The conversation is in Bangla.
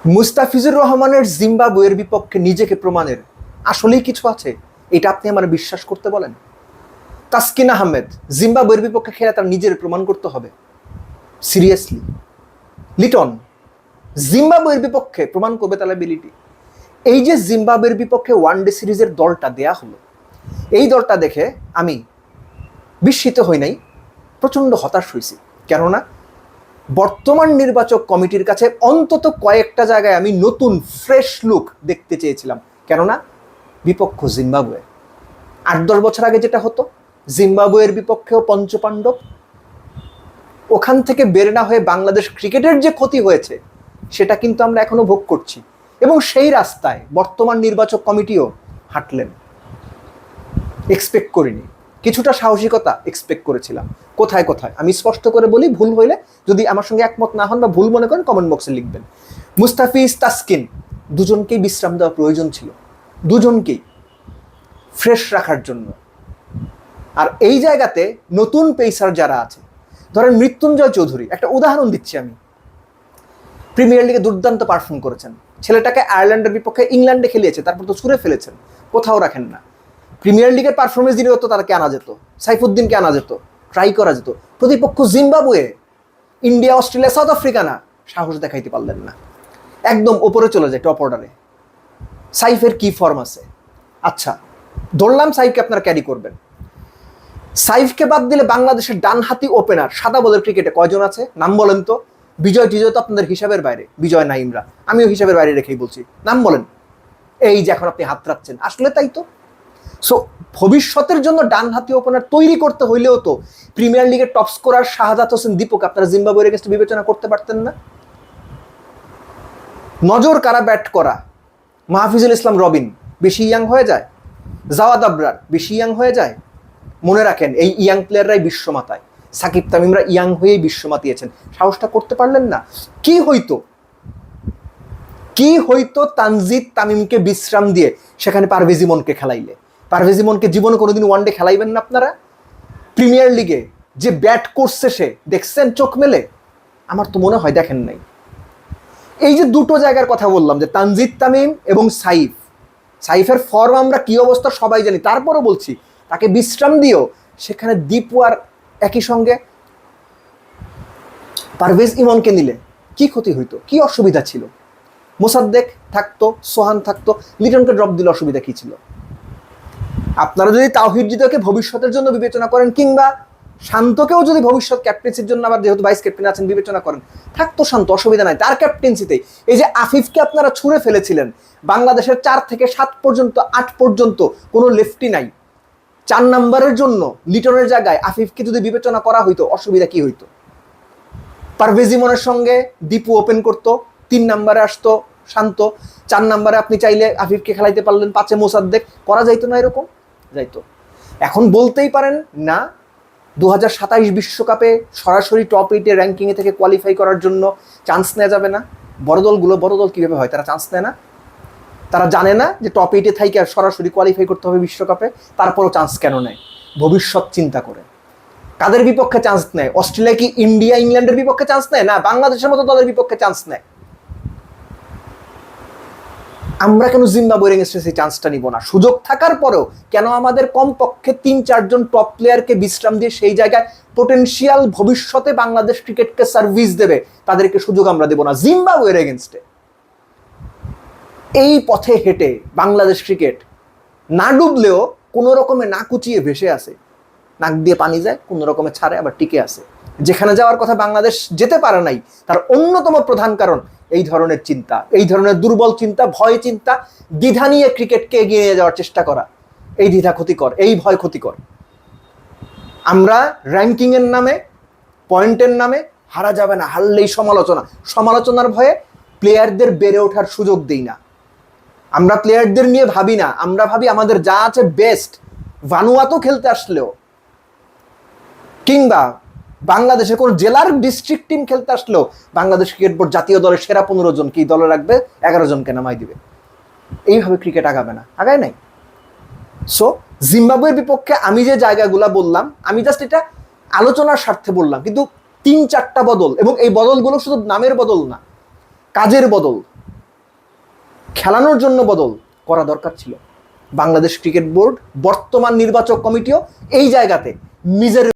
মুস্তাফিজুর রহমানের জিম্বাবুয়ের বিপক্ষে নিজেকে প্রমাণের আসলেই কিছু আছে, এটা আপনি আমার বিশ্বাস করতে বলেন? তাসকিন আহমেদ জিম্বাবুয়ের বিপক্ষে খেলে তার নিজের প্রমাণ করতে হবে? সিরিয়াসলি? লিটন জিম্বাবুয়ের বিপক্ষে প্রমাণ করবে তার এবিলিটি? এই যে জিম্বাবুয়ের বিপক্ষে ওয়ানডে সিরিজের দলটা দেয়া হলো, এই দলটা দেখে আমি বিস্মিত হই নাই, প্রচণ্ড হতাশ হয়েছি। কেননা বর্তমান নির্বাচক কমিটির কাছে অন্তত কয়েকটা জায়গায় আমি নতুন ফ্রেশ লুক দেখতে চেয়েছিলাম। কেননা বিপক্ষ জিম্বাবুয়ে, 8-10 বছর আগে যেটা হতো, জিম্বাবুয়ের বিপক্ষেও পঞ্চপাণ্ডব, ওখান থেকে বের না হয়ে বাংলাদেশ ক্রিকেটের যে ক্ষতি হয়েছে সেটা কিন্তু আমরা এখনো ভোগ করছি। এবং সেই রাস্তায় বর্তমান নির্বাচক কমিটিও হাঁটলেন। এক্সপেক্ট করিনি, কিছুটা সাহসিকতা এক্সপেক্ট করেছিলাম। কোথায় কোথায় আমি স্পষ্ট করে বলি, ভুল হইলে যদি আমার সঙ্গে একমত না হন বা ভুল মনে করেন কমেন্ট বক্সে লিখবেন। মুস্তাফিজ, তাসকিন দুজনকেই বিশ্রাম দেওয়া প্রয়োজন ছিল, দুজনকেই ফ্রেশ রাখার জন্য। আর এই জায়গাতে নতুন পেসার যারা আছে, ধরেন মৃত্যুঞ্জয় চৌধুরী, একটা উদাহরণ দিচ্ছি আমি, প্রিমিয়ার লিগে দুর্দান্ত পারফর্ম করেছেন, ছেলেটাকে আয়ারল্যান্ডের বিপক্ষে ইংল্যান্ডে খেলিয়েছে, তারপর তো ছুঁড়ে ফেলেছেন, কোথাও রাখেন না। প্রিমিয়ার লিগের পারফরমেন্স দিলে হতো তাদেরকে আনা যেত, সাইফুদ্দিনকে আনা যেত, ট্রাই করা যেত। প্রতিপক্ষ Zimbabwe, India, Australia, south Africa না, সাহস দেখাইতে পারলেন না, একদম ওপরে চলে যায় টপ অর্ডারে। সাইফের কি ফর্ম আছে? আচ্ছা ধরলাম সাইফকে আপনারা ক্যারি করবেন, সাইফকে বাদ দিলে বাংলাদেশের ডানহাতি ওপেনার সাদা বলের ক্রিকেটে কয়জন আছে নাম বলেন তো? বিজয় টিজয় তো আপনাদের হিসাবের বাইরে, বিজয় নাইমরা আমিও হিসাবের বাইরে রেখেই বলছি, নাম বলেন। এই যে এখন আপনি হাত রাখছেন, আসলে তাই তো। সো ভবিষ্যতের জন্য ডানহাতি ওপেনার তৈরি করতে হইলেও তো প্রিমিয়ার লিগের টপ স্কোরার শাহাদাত হোসেন দীপক আপনারা জিম্বাবুয়ের এগেইনস্টে বিবেচনা করতে পারতেন না? নজর কারা ব্যাট করা, মাহফিজুল ইসলাম রবিন বেশি ইয়াং হয়ে যায়, জাওয়াদ আবরার বেশি ইয়াং হয়ে যায়। মনে রাখেন এই ইয়াং প্লেয়াররাই বিশ্বমাতায়, সাকিব তামিমরা ইয়াং হয়েই বিশ্ব মাতিয়েছেন। সাহসটা করতে পারলেন না। কি হইতো, কি হইতো তানজিদ তামিমকে বিশ্রাম দিয়ে সেখানে পারভেজ ইমনকে খেলাইলে? পারভেজ ইমনকে জীবনে কোনোদিন ওয়ানডে খেলাইবেন না আপনারা? প্রিমিয়ার লিগে যে ব্যাট করছে সে দেখছেন চোখ মেলে? আমার তো মনে হয় দেখেন নাই। এই যে দুটো জায়গার কথা বললাম, যে তানজিদ তামিম এবং সাইফ, সাইফের ফর্ম আমরা কি অবস্থা সবাই জানি, তারপরও বলছি তাকে বিশ্রাম দিও সেখানে দীপু আর একই সঙ্গে পারভেজ ইমনকে নিলে কি ক্ষতি হইতো, কি অসুবিধা ছিল? মোসাদ্দেক থাকতো, সোহান থাকতো, লিটনকে ড্রপ দিলে অসুবিধা কি ছিল? আপনারা যদি তাওহিদ হৃদয়কে ভবিষ্যতের জন্য বিবেচনা করেন, কিংবা শান্তকেও যদি ভবিষ্যৎ ক্যাপ্টেন্সির জন্য আবার যেহেতু ভাইস ক্যাপ্টেন আছেন বিবেচনা করেন, থাকতো শান্ত, অসুবিধা নাই তার ক্যাপ্টেন্সিতেই। এই যে আফিফকে আপনারা ছুঁড়ে ফেলেছিলেন, বাংলাদেশের 4 থেকে 7 পর্যন্ত 8 পর্যন্ত কোনো লেফটি নাই, 4 নম্বরের জন্য লিটনের জায়গায় আফিফকে যদি বিবেচনা করা হইতো অসুবিধা কি হইতো? পারভেজ ইমনের সঙ্গে দীপু ওপেন করতো, 3 নম্বরে আসতো শান্ত, 4 নম্বরে আপনি চাইলে আফিফকে খেলাইতে পারলেন, 5-এ মোসাদ্দেক, করা যাইতো না? এরকম যাইতো। এখন বলতেই পারেন না 2027 বিশ্বকাপে সরাসরি টপ 8-এ র্যাঙ্কিংয়ে থেকে কোয়ালিফাই করার জন্য চান্স নেওয়া যাবে না? বড় দল কীভাবে হয়, তারা চান্স নেয় না? তারা জানে না যে টপ 8-এ থাইকে সরাসরি কোয়ালিফাই করতে হবে বিশ্বকাপে? তারপরও চান্স কেন নেয়? ভবিষ্যৎ চিন্তা করে। কাদের বিপক্ষে চান্স নেয়? অস্ট্রেলিয়া কি ইন্ডিয়া, ইংল্যান্ডের বিপক্ষে চান্স নেয়? না, বাংলাদেশের মতো দলের বিপক্ষে চান্স নেয়। আমরা কেন জিম্বাবুয়ের এগেইনস্টে সেই চান্সটা নিব না? সুযোগ থাকার পরেও কেন আমাদের কমপক্ষে 3-4 জন টপ প্লেয়ারকে বিশ্রাম দিয়ে সেই জায়গায় পোটেনশিয়াল ভবিষ্যতে বাংলাদেশ ক্রিকেটকে সার্ভিস দেবে তাদেরকে সুযোগ আমরা দেব না জিম্বাবুয়ের এগেইনস্টে? এই পথে হেঁটে বাংলাদেশ ক্রিকেট না ডুবলেও কোনো রকমে না কুচিয়ে ভেসে আসে, নাক দিয়ে পানি যায়, কোনো রকমে ছাড়ে, আবার টিকে আসে। যেখানে যাওয়ার কথা বাংলাদেশ যেতে পারে নাই, তার অন্যতম প্রধান কারণ এই ধরনের চিন্তা, এই ধরনের দুর্বল চিন্তা, ভয় চিন্তা, দ্বিধা নিয়ে ক্রিকেটকে এগিয়ে নিয়ে যাওয়ার চেষ্টা করা। এই দ্বিধা ক্ষতিকর, এই ভয় ক্ষতিকর। আমরা র্যাঙ্কিংয়ের নামে, পয়েন্টের নামে হারা যাবে না, হারলেই সমালোচনার ভয়ে প্লেয়ারদের বেড়ে ওঠার সুযোগ দিই না। আমরা প্লেয়ারদের নিয়ে ভাবি না, আমরা ভাবি আমাদের যা আছে বেস্ট। ভানুয়াতো খেলতে আসলেও, কিংবা বাংলাদেশের কোন জেলার ডিস্ট্রিক্ট টিম খেলতে আসলেও বাংলাদেশ ক্রিকেট বোর্ড জাতীয় দলের সেরা 15 জন কি দলে রাখবে, 11 জনকে নামাই দিবে। এইভাবে ক্রিকেট আগাবে না, আগায় নাই। সো জিম্বাবুয়ের বিপক্ষে আমি যে জায়গাগুলো বললাম, আমি জাস্ট এটা আলোচনার স্বার্থে বললাম, কিন্তু 3-4টা বদল, এবং এই বদলগুলো শুধু নামের বদল না, কাজের বদল। খেলানোর জন্য বদল করা দরকার ছিল। বাংলাদেশ ক্রিকেট বোর্ড, বর্তমান নির্বাচক কমিটিও এই জায়গাতে নিজের